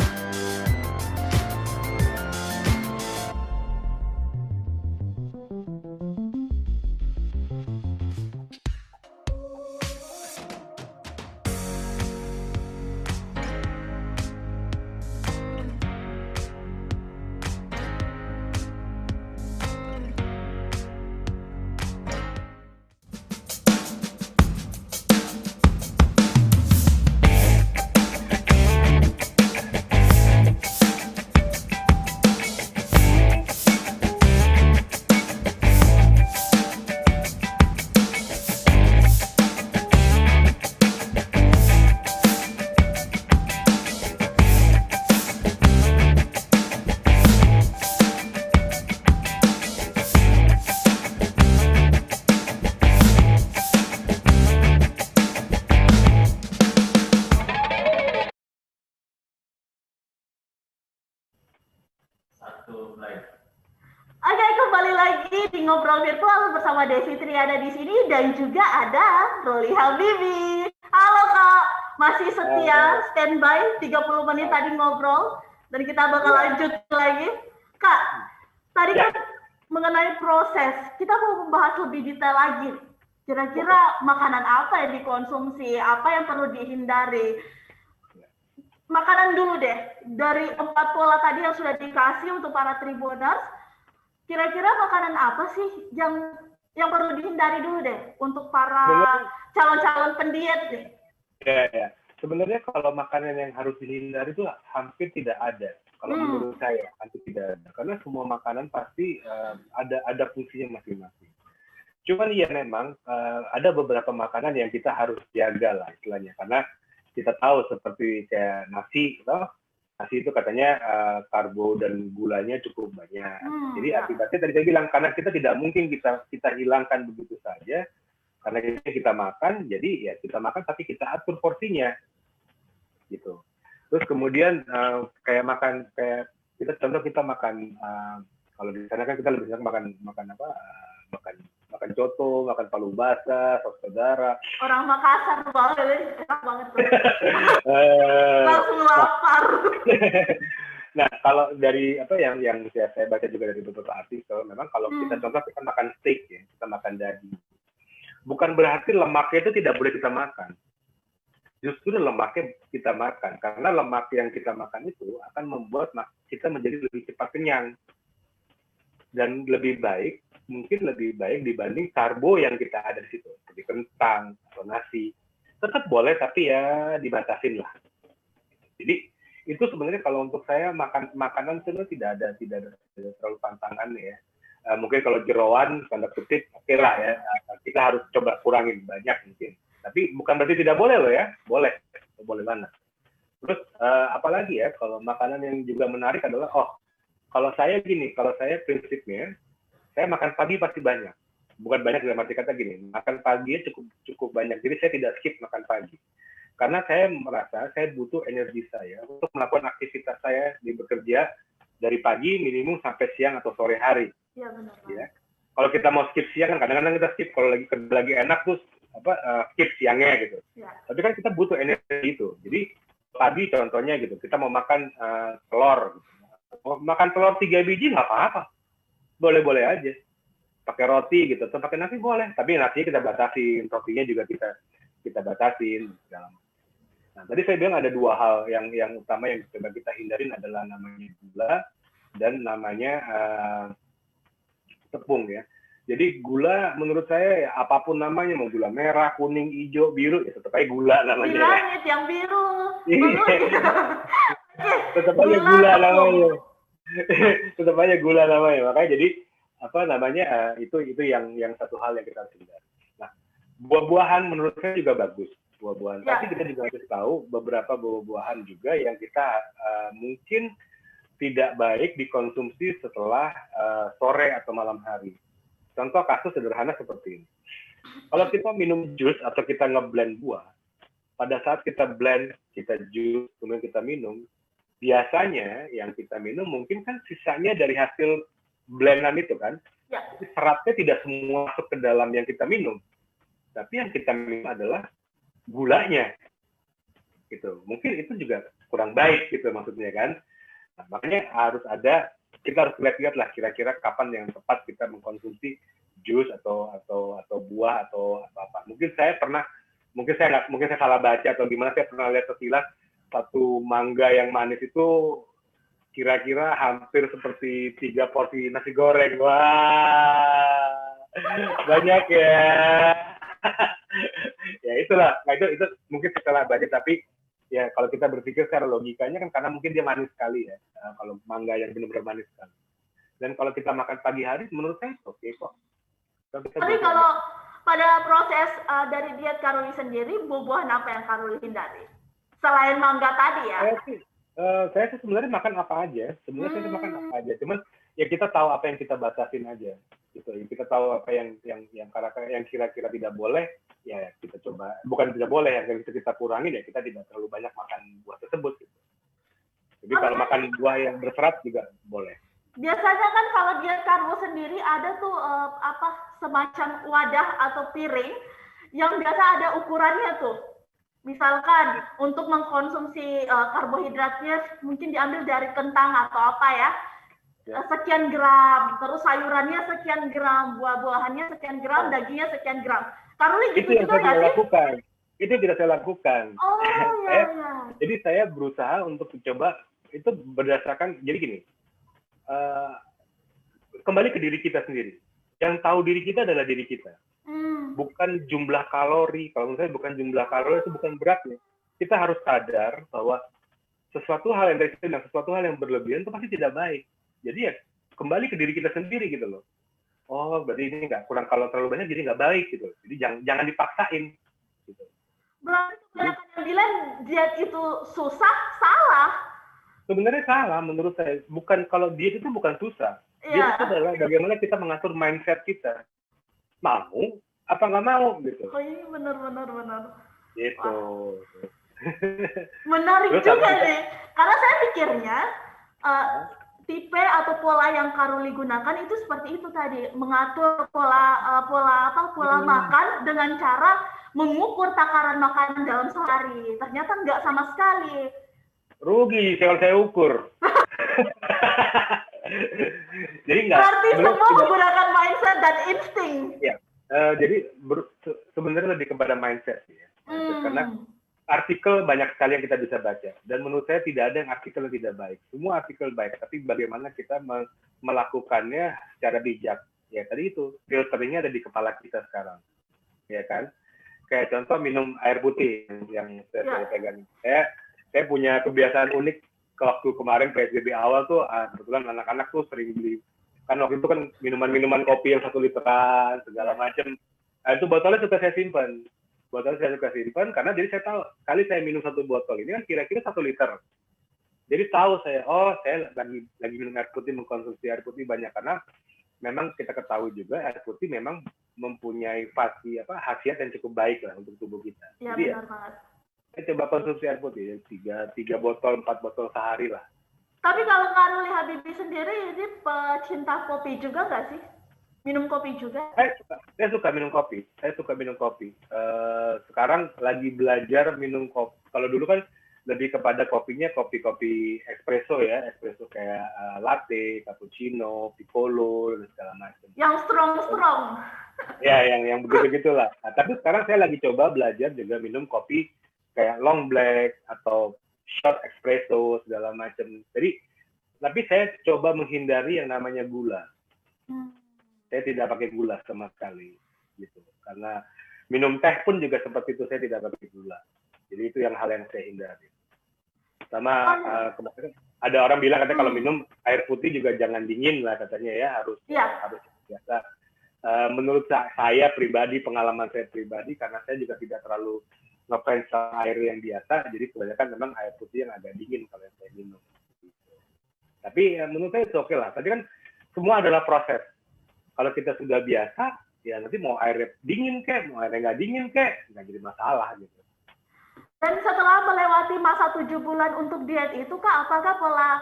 Oke, kembali lagi di Ngobrol Virtual bersama Desi Triana di sini dan juga ada Roli Habibi. Halo Kak, masih setia standby 30 menit tadi ngobrol dan kita bakal lanjut lagi. Kak, tadi kan mengenai proses, kita mau membahas lebih detail lagi. Kira-kira makanan apa yang dikonsumsi, apa yang perlu dihindari. Makanan dulu deh, dari 4 pola tadi yang sudah dikasih untuk para Tribuners, kira-kira makanan apa sih yang perlu dihindari dulu deh untuk para calon-calon pendiet deh? Ya. Sebenarnya kalau makanan yang harus dihindari itu hampir tidak ada. Kalau menurut saya hampir tidak ada, karena semua makanan pasti ada fungsinya masing-masing. Cuman ya memang ada beberapa makanan yang kita harus jaga lah istilahnya, karena kita tahu seperti kayak nasi, nasi itu katanya karbo dan gulanya cukup banyak. Jadi akibatnya tadi saya bilang, karena kita tidak mungkin kita hilangkan begitu saja, karena kita makan, jadi ya kita makan tapi kita atur porsinya, gitu. Terus kemudian kayak kita contoh kita makan, kalau di sana kan kita lebih sering makan coto, makan palu basah, sop saudara. Orang Makassar banget, enak banget tuh. Langsung lapar. Nah, kalau dari apa yang saya baca juga dari beberapa artikel, memang kalau kita contoh kita makan steak ya, kita makan daging. Bukan berarti lemaknya itu tidak boleh kita makan. Justru lemaknya kita makan, karena lemak yang kita makan itu akan membuat kita menjadi lebih cepat kenyang. Dan mungkin lebih baik dibanding karbo yang kita ada di situ, seperti kentang atau nasi. Tetap boleh, tapi ya dibatasin lah. Jadi itu sebenarnya kalau untuk saya makanan sebenarnya tidak ada terlalu pantangan ya. Mungkin kalau jeroan tanda kutip oke lah ya, kita harus coba kurangin banyak mungkin. Tapi bukan berarti tidak boleh loh ya, boleh banget. Terus apalagi ya, kalau makanan yang juga menarik adalah kalau saya prinsipnya saya makan pagi pasti banyak. Bukan banyak dalam arti kata gini, makan pagi cukup banyak. Jadi saya tidak skip makan pagi. Karena saya merasa saya butuh energi saya untuk melakukan aktivitas saya di bekerja dari pagi minimum sampai siang atau sore hari. Iya benar. Ya. Kalau kita mau skip siang kan kadang-kadang kita skip, kalau lagi enak terus skip siangnya gitu. Ya. Tapi kan kita butuh energi itu. Jadi pagi contohnya gitu, kita mau makan telur. Mau makan telur 3 biji nggak apa-apa. Boleh-boleh aja. Pakai roti gitu, atau pakai nasi boleh. Tapi nasinya kita batasin, rotinya juga kita batasin. Nah, tadi saya bilang ada 2 hal yang utama yang coba kita hindarin adalah namanya gula dan namanya tepung ya. Jadi gula menurut saya ya, apapun namanya, mau gula merah, kuning, hijau, biru, ya tetap aja gula namanya. Bilangnya yang biru. Tetap aja gula namanya. Tetap aja gula namanya. Makanya jadi itu yang satu hal yang kita harus hindari. Nah, buah-buahan menurut saya juga bagus. Buah-buahan. Tapi kita juga harus tahu beberapa buah-buahan juga yang kita mungkin tidak baik dikonsumsi setelah sore atau malam hari. Contoh kasus sederhana seperti ini. Kalau kita minum jus atau kita ngeblend buah, pada saat kita blend, kita jus, kemudian kita minum, biasanya yang kita minum mungkin kan sisanya dari hasil blendan itu kan. Ya. Seratnya tidak semua masuk ke dalam yang kita minum, tapi yang kita minum adalah gulanya, gitu. Mungkin itu juga kurang baik, gitu maksudnya kan. Nah, makanya kita harus lihat-lihat lah kira-kira kapan yang tepat kita mengkonsumsi jus atau buah atau apa. Mungkin saya salah baca atau gimana, saya pernah lihat sekilas satu mangga yang manis itu kira-kira hampir seperti 3 porsi nasi goreng. Wah, banyak ya. Ya itulah. Nah, itu mungkin setelah baca, tapi ya kalau kita berpikir secara logikanya kan karena mungkin dia manis sekali ya. Kalau mangga yang benar-benar manis sekali. Dan kalau kita makan pagi hari, menurut saya oke kok. Tapi kalau pada proses dari diet Karoli sendiri, buah-buahan apa yang Karoli hindari? Selain mangga tadi ya? Saya sih sebenarnya makan apa aja. Sebenarnya saya makan apa aja. Cuman ya kita tahu apa yang kita batasin aja. Gitu. Kita tahu apa yang kira-kira tidak boleh, ya kita coba. Bukan tidak boleh, yang bisa kita kurangi ya kita tidak terlalu banyak makan buah tersebut. Gitu. Jadi kalau makan buah yang berserat juga boleh. Biasanya kan kalau diet karbo sendiri ada tuh semacam wadah atau piring yang biasa ada ukurannya tuh. Misalkan untuk mengkonsumsi karbohidratnya mungkin diambil dari kentang atau apa ya, sekian gram, terus sayurannya sekian gram, buah-buahannya sekian gram, dagingnya sekian gram. Karoli gitu juga nggak sih? Itu tidak saya lakukan. Oh iya. Jadi saya berusaha untuk mencoba itu berdasarkan, jadi gini. Kembali ke diri kita sendiri. Yang tahu diri kita adalah diri kita. Bukan jumlah kalori. Kalau menurut saya bukan jumlah kalori, itu bukan beratnya. Kita harus sadar bahwa sesuatu hal yang berlebihan itu pasti tidak baik. Jadi ya kembali ke diri kita sendiri gitu loh. Oh, berarti ini kurang kalau terlalu banyak jadi nggak baik gitu. Jadi jangan dipaksain. Gitu. Berarti kebanyakan yang bilang diet itu susah, salah. Sebenarnya salah menurut saya. Bukan, kalau diet itu bukan susah. Diet itu adalah bagaimana kita mengatur mindset kita. Mau apa nggak mau gitu. Oh iya, benar. Gitu. Menarik juga nih. Karena saya pikirnya tipe atau pola yang Karoli gunakan itu seperti itu tadi, mengatur pola makan dengan cara mengukur takaran makanan dalam sehari. Ternyata nggak sama sekali. Rugi kalau saya ukur. Jadi enggak. Berarti semua menggunakan mindset dan insting. Ya. Jadi sebenarnya lebih kepada mindset ya. Karena artikel banyak sekali yang kita bisa baca, dan menurut saya tidak ada yang artikel yang tidak baik. Semua artikel baik, tapi bagaimana kita melakukannya secara bijak. Ya tadi itu filternya ada di kepala kita sekarang, ya kan? Kayak contoh minum air putih yang saya pegang. Saya punya kebiasaan unik. Waktu kemarin PSBB awal tuh kebetulan anak-anak tuh sering beli, kan waktu itu kan minuman kopi yang 1 literan segala macam. Itu botolnya suka saya simpan. Karena jadi saya tahu kali saya minum 1 botol ini kan kira-kira 1 liter. Jadi tahu saya, saya lagi minum air putih, mengkonsumsi air putih banyak, karena memang kita ketahui juga air putih memang mempunyai khasiat yang cukup baik lah untuk tubuh kita. Ya, jadi benar banget. Saya coba konsumsi air putih 3 botol 4 botol sehari lah. Tapi kalau Karoli Habibi sendiri ini pecinta kopi juga nggak sih? Minum kopi juga? Saya suka minum kopi. Sekarang lagi belajar minum kopi. Kalau dulu kan lebih kepada kopinya kopi espresso ya, espresso kayak latte, cappuccino, piccolo dan segala macam. Yang strong. Ya, yang begitu-gitulah. Nah, tapi sekarang saya lagi coba belajar juga minum kopi kayak long black atau short espresso segala macam. Jadi, tapi saya coba menghindari yang namanya gula. Saya tidak pakai gula sama sekali, gitu. Karena minum teh pun juga seperti itu, saya tidak pakai gula. Jadi itu hal yang saya hindari. Sama kemarin ada orang bilang katanya kalau minum air putih juga jangan dingin lah katanya ya, harus biasa. Menurut saya pribadi, pengalaman saya pribadi, karena saya juga tidak terlalu ngefans sama air yang biasa, jadi kebanyakan memang air putih yang agak dingin kalau yang saya minum. Tapi menurut saya itu oke lah. Tadi kan semua adalah proses. Kalau kita sudah biasa, ya nanti mau airnya dingin kek, mau airnya nggak dingin kek, nggak jadi masalah gitu. Dan setelah melewati masa 7 bulan untuk diet itu Kak, apakah pola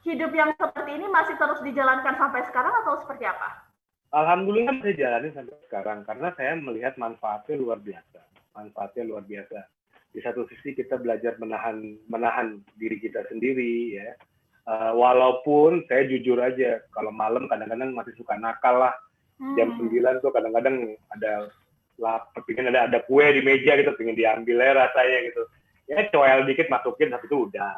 hidup yang seperti ini masih terus dijalankan sampai sekarang atau seperti apa? Alhamdulillah masih jalanin sampai sekarang karena saya melihat manfaatnya luar biasa. Manfaatnya luar biasa. Di satu sisi kita belajar menahan diri kita sendiri ya. Walaupun saya jujur aja, kalau malam kadang-kadang masih suka nakal lah. Jam 9 tuh kadang-kadang ada pengen ada kue di meja gitu, pengen diambil ya rasanya gitu. Ya coel dikit masukin, tapi itu udah.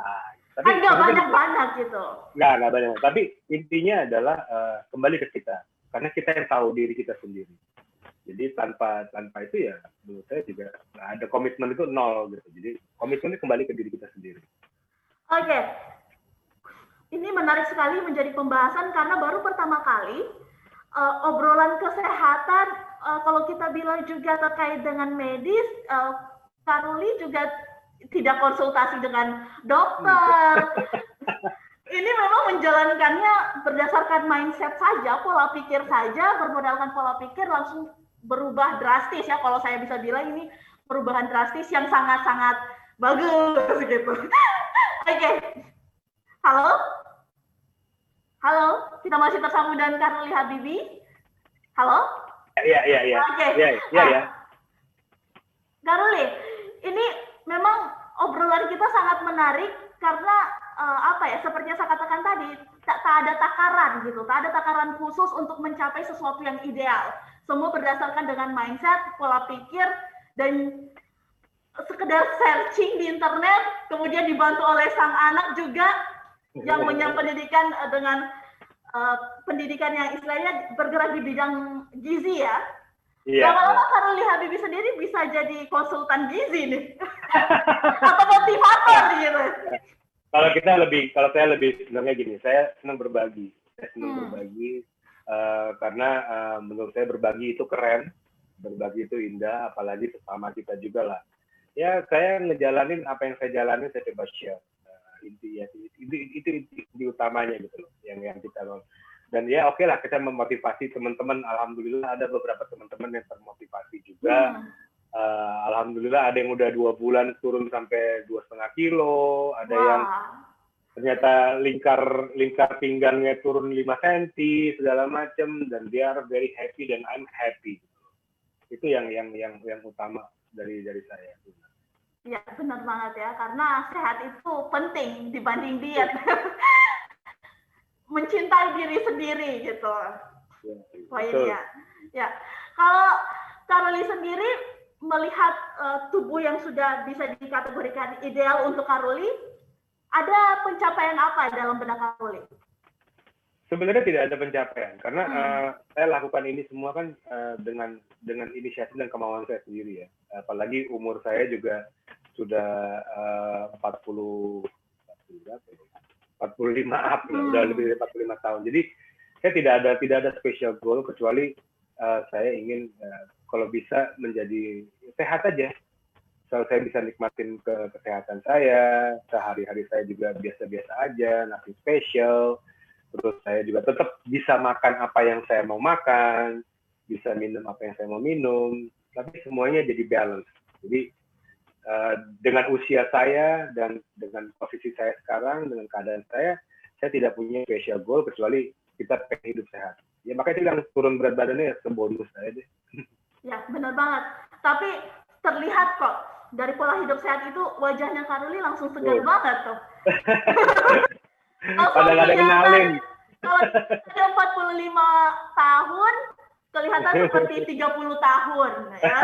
Tapi nggak banyak-banyak gitu. Nggak banyak. Tapi intinya adalah kembali ke kita. Karena kita yang tahu diri kita sendiri. Jadi tanpa itu ya menurut saya juga ada komitmen itu nol gitu. Jadi komitmennya kembali ke diri kita sendiri. Oke. Ini menarik sekali menjadi pembahasan karena baru pertama kali obrolan kesehatan, kalau kita bilang juga terkait dengan medis, Kak Ruli juga tidak konsultasi dengan dokter. Ini memang menjalankannya berdasarkan mindset saja, pola pikir saja, bermodalkan pola pikir langsung berubah drastis ya. Kalau saya bisa bilang ini perubahan drastis yang sangat-sangat bagus gitu. Oke. Halo? Halo, kita masih tersambung dengan Kak Ruli Habibi. Halo? Iya. Oke. Iya. Kak Ruli, ini memang obrolan kita sangat menarik karena seperti yang saya katakan tadi, tak ada takaran gitu, tak ada takaran khusus untuk mencapai sesuatu yang ideal. Semua berdasarkan dengan mindset, pola pikir, dan sekedar searching di internet, kemudian dibantu oleh sang anak juga yang punya pendidikan dengan pendidikan yang istilahnya bergerak di bidang gizi ya. Iya. Lama-lama Kak Ruli Habibi sendiri bisa jadi konsultan gizi nih, atau motivator gitu. Kalau saya lebih sebenarnya gini, saya senang berbagi. Karena menurut saya berbagi itu keren, berbagi itu indah, apalagi sesama kita juga lah. Ya saya ngejalanin apa yang saya jalani, saya coba share. Itu utamanya gitu loh, yang kita mau. Dan ya oke lah, kita memotivasi teman-teman. Alhamdulillah ada beberapa teman-teman yang termotivasi juga. Alhamdulillah ada yang udah 2 bulan turun sampai 2,5 kilo, ada yang ternyata lingkar pinggangnya turun 5 cm segala macam, dan they are very happy dan I'm happy. Itu yang utama dari saya. Ya benar banget ya, karena sehat itu penting dibanding diet. Mencintai diri sendiri gitu. Poinnya. Ya. Kalau Kak Ruli sendiri melihat tubuh yang sudah bisa dikategorikan ideal untuk Kak Ruli, ada pencapaian apa dalam benak Kak Ruli? Sebenarnya tidak ada pencapaian karena saya lakukan ini semua kan dengan inisiatif dan kemauan saya sendiri ya. Apalagi umur saya juga sudah 45 udah lebih dari 45 tahun. Jadi saya tidak ada special goal kecuali saya ingin kalau bisa menjadi sehat aja. Kalau saya bisa nikmatin kesehatan saya, sehari-hari saya juga biasa-biasa aja, nothing special. Terus saya juga tetap bisa makan apa yang saya mau makan, bisa minum apa yang saya mau minum, tapi semuanya jadi balance. Jadi dengan usia saya dan dengan posisi saya sekarang, dengan keadaan saya tidak punya special goal kecuali kita pengen hidup sehat. Ya makanya itu yang turun berat badannya sebonus saya deh. Ya benar banget. Tapi terlihat kok dari pola hidup sehat itu wajahnya Kak Ruli langsung segar banget tuh. Padahal ada kenalin. Kalau ada 45 tahun, kelihatan seperti 30 tahun. Ya.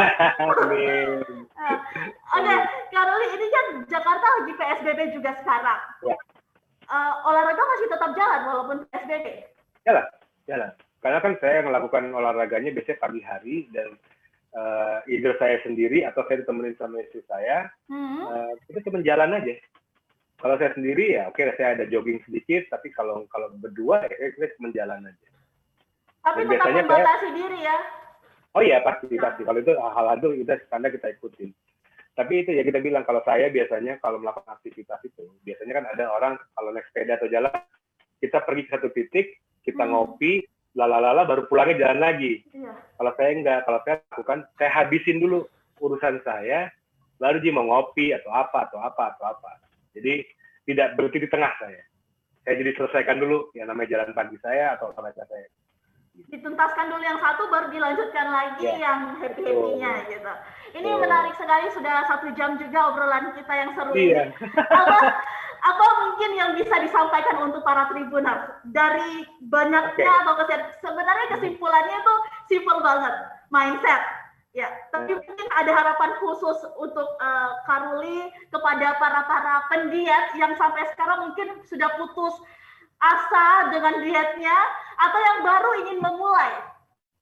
Oke, Kak Ruli, ini kan Jakarta lagi PSBB juga sekarang. Ya. Olahraga masih tetap jalan walaupun PSBB? Jalan. Karena kan saya melakukan olahraganya biasanya pagi hari dan either saya sendiri atau saya ditemenin sama istri saya, kita cuma jalan aja. Kalau saya sendiri ya oke, saya ada jogging sedikit, tapi kalau berdua ya kita cuma jalan aja. Tapi tetap membatasi diri ya? Oh iya pasti. Kalau itu hal-hal itu kita ikutin. Tapi itu ya kita bilang, kalau saya biasanya kalau melakukan aktivitas itu, biasanya kan ada orang kalau naik sepeda atau jalan, kita pergi ke satu titik, kita ngopi, lalalala baru pulangnya jalan lagi. Iya. Kalau saya enggak, kalau saya lakukan, saya habisin dulu urusan saya, baru dia mau ngopi atau apa. Jadi tidak berhenti di tengah saya. Saya jadi selesaikan dulu yang namanya jalan pagi saya atau olahraga saya. Dituntaskan dulu yang satu, baru dilanjutkan lagi yang happy-happy-nya gitu. Ini menarik sekali, sudah 1 jam juga obrolan kita yang seru ini. Apa mungkin yang bisa disampaikan untuk para Tribuners dari banyaknya atau sebenarnya kesimpulannya itu simple banget, mindset. Ya, tapi mungkin ada harapan khusus untuk Karuli kepada para pendiet yang sampai sekarang mungkin sudah putus asa dengan dietnya atau yang baru ingin memulai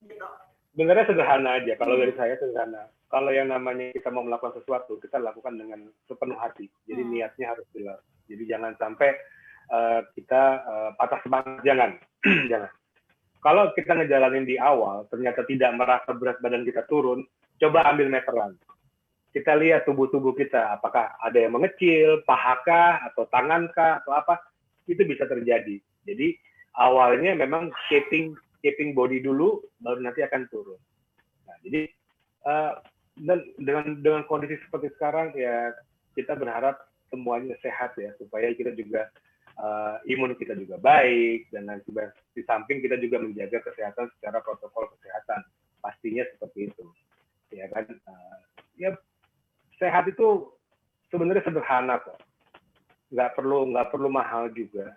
gitu. Sebenarnya sederhana aja, kalau dari saya sederhana. Kalau yang namanya kita mau melakukan sesuatu, kita lakukan dengan sepenuh hati. Jadi niatnya harus jelas. Jadi jangan sampai kita patah semangat, jangan. Kalau kita ngejalanin di awal, ternyata tidak merasa berat badan kita turun, coba ambil meteran. Kita lihat tubuh kita, apakah ada yang mengecil, pahakah, atau tangankah, atau apa. Itu bisa terjadi. Jadi awalnya memang shaping body dulu, baru nanti akan turun. Nah, jadi dan dengan kondisi seperti sekarang ya kita berharap semuanya sehat ya, supaya kita juga imun kita juga baik, dan lain sebagainya. Di samping kita juga menjaga kesehatan secara protokol kesehatan, pastinya seperti itu. Ya kan, ya sehat itu sebenarnya sederhana kok. Nggak perlu mahal juga.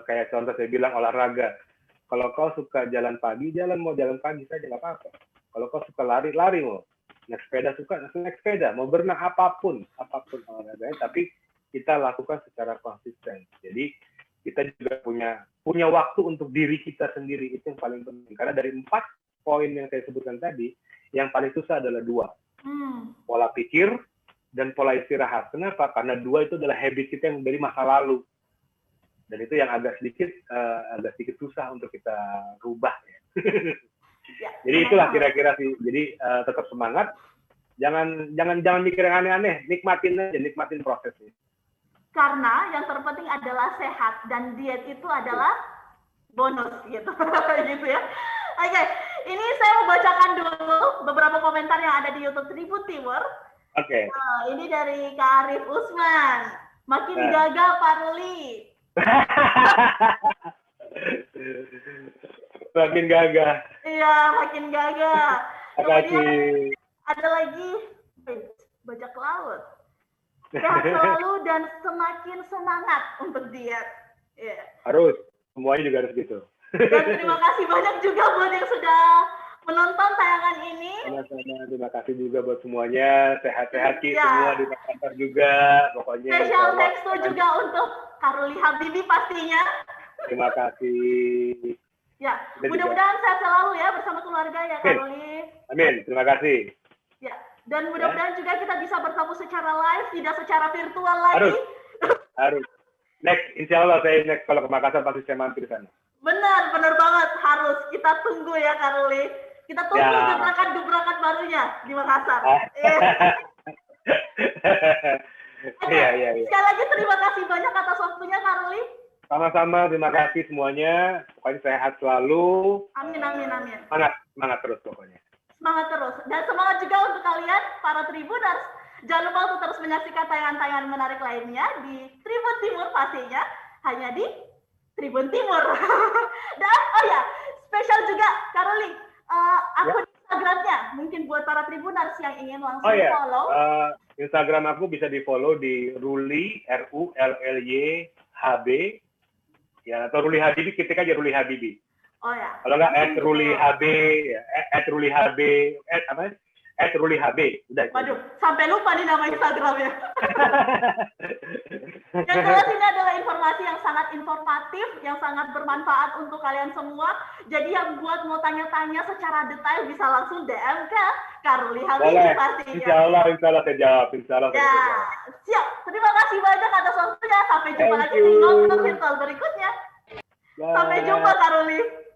Kayak contoh saya bilang olahraga. Kalau kau suka jalan pagi pagi saja nggak apa-apa. Kalau kau suka lari mau. Naik sepeda naik sepeda. Mau berenang apapun olahraganya. Tapi kita lakukan secara konsisten. Jadi kita juga punya waktu untuk diri kita sendiri, itu yang paling penting. Karena dari 4 poin yang saya sebutkan tadi, yang paling susah adalah 2. Pola pikir dan pola istirahat. Kenapa? Karena 2 itu adalah habit kita yang dari masa lalu. Dan itu yang agak sedikit susah untuk kita rubah ya. Jadi itulah kira-kira sih. Jadi tetap semangat. Jangan mikir yang aneh-aneh. Nikmatin prosesnya. Karena yang terpenting adalah sehat, dan diet itu adalah bonus gitu. Gitu ya. Oke, ini saya mau bacakan dulu beberapa komentar yang ada di YouTube Tribun Timur. Oke. Ini dari Kak Arif Usman. Makin gagal Pak Ruli. Makin gagah. Iya, makin gagah. Kemudian ada lagi bajak laut. Sehat selalu dan semakin semangat untuk diet. Yeah. Harus, semuanya juga harus gitu. Dan terima kasih banyak juga buat yang sudah menonton tayangan ini. Terima kasih juga buat semuanya. Sehat-sehat semua di kantor juga. Pokoknya. Special thanks juga untuk Karuli Habibi pastinya. Terima kasih. Ya, mudah-mudahan sehat selalu ya bersama keluarga ya Karuli. Amin. Terima kasih. Ya, dan mudah-mudahan juga kita bisa bertemu secara live, tidak secara virtual lagi. Harus. Insya Allah saya kalau ke Makassar pasti saya mampir di sana. Benar banget, harus. Kita tunggu ya Karuli. Kita tunggu gebrakan barunya di Makassar. Iya. Sekali lagi terima kasih banyak atas waktunya Karuli. Sama-sama, terima kasih semuanya. Pokoknya sehat selalu. Amin. Semangat terus pokoknya. Semangat terus. Dan semangat juga untuk kalian, para Tribuners. Jangan lupa untuk terus menyaksikan tayangan-tayangan menarik lainnya di Tribun Timur pastinya. Hanya di Tribun Timur. Dan, spesial juga, Karuli. Akun Instagramnya, mungkin buat para Tribuners yang ingin langsung follow. Instagram aku bisa di-follow di Ruli, RULLYHB. Ya, atau Ruli Habibi, ketik aja Ruli Habibi. Oh ya. Kalau nggak @RuliHB, @RuliHB, @RuliHB. Udah. Waduh, sampai lupa nih nama Instagramnya. Yang jelas ini adalah informasi yang sangat informatif, yang sangat bermanfaat untuk kalian semua. Jadi yang buat mau tanya-tanya secara detail bisa langsung DM ke Karuli Habibi pastinya. Insya Allah saya jawab. Ya, siap. Terima kasih banyak atas waktunya. Sampai jumpa lagi di ngobrol virtual berikutnya. Sampai jumpa Karuli.